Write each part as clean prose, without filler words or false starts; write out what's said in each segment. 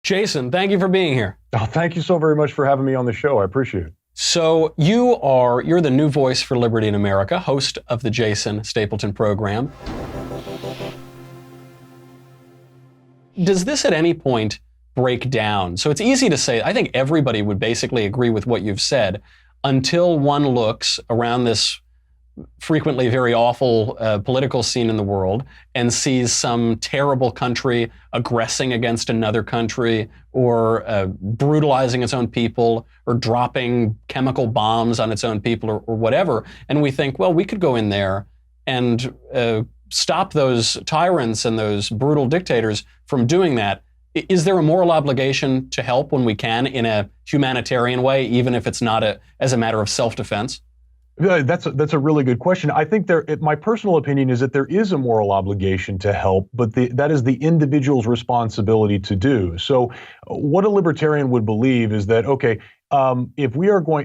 Jason, thank you for being here. Oh, thank you so very much for having me on the show. I appreciate it. So you're the new voice for liberty in America, host of the Jason Stapleton program. Does this at any point break down? So it's easy to say, I think everybody would basically agree with what you've said until one looks around this frequently very awful political scene in the world and sees some terrible country aggressing against another country or brutalizing its own people or dropping chemical bombs on its own people or whatever. And we think, well, we could go in there and stop those tyrants and those brutal dictators from doing that. Is there a moral obligation to help when we can in a humanitarian way, even if it's not as a matter of self-defense? That's a really good question. I think my personal opinion is that there is a moral obligation to help, but that is the individual's responsibility to do. So what a libertarian would believe is that, okay, if we are one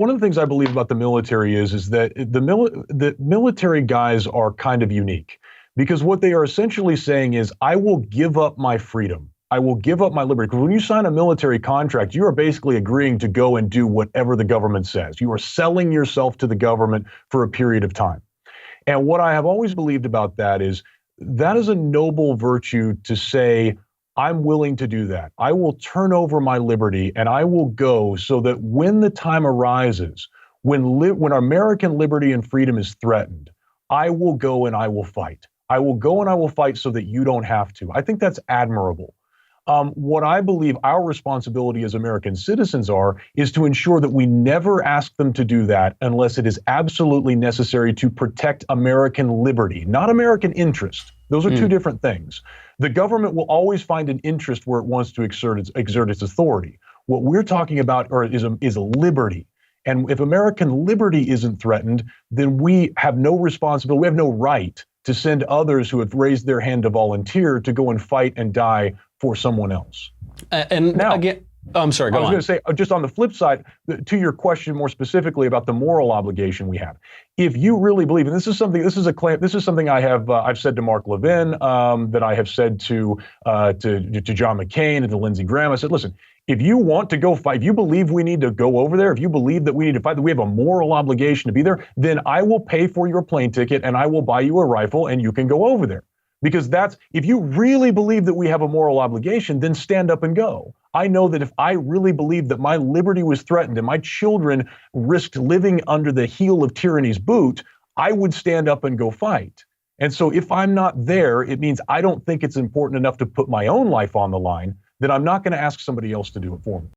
of the things I believe about the military is that the military guys are kind of unique, because what they are essentially saying is, I will give up my freedom. I will give up my liberty. Because when you sign a military contract, you are basically agreeing to go and do whatever the government says. You are selling yourself to the government for a period of time. And what I have always believed about that is a noble virtue to say, I'm willing to do that. I will turn over my liberty and I will go so that when the time arises, when American liberty and freedom is threatened, I will go and I will fight. I will go and I will fight so that you don't have to. I think that's admirable. What I believe our responsibility as American citizens is to ensure that we never ask them to do that unless it is absolutely necessary to protect American liberty, not American interest. Those are two different things. The government will always find an interest where it wants to exert its authority. What we're talking about is a liberty. And if American liberty isn't threatened, then we have no responsibility, we have no right to send others who have raised their hand to volunteer to go and fight and die for someone else. And now, again, I'm sorry, go on. I was going to say, just on the flip side, to your question more specifically about the moral obligation we have. If you really believe, and this is something I've said to Mark Levin, that I have said to John McCain and to Lindsey Graham. I said, listen, if you want to go fight, if you believe we need to go over there, if you believe that we need to fight, that we have a moral obligation to be there, then I will pay for your plane ticket and I will buy you a rifle and you can go over there. Because if you really believe that we have a moral obligation, then stand up and go. I know that if I really believed that my liberty was threatened and my children risked living under the heel of tyranny's boot, I would stand up and go fight. And so if I'm not there, it means I don't think it's important enough to put my own life on the line, that I'm not going to ask somebody else to do it for me.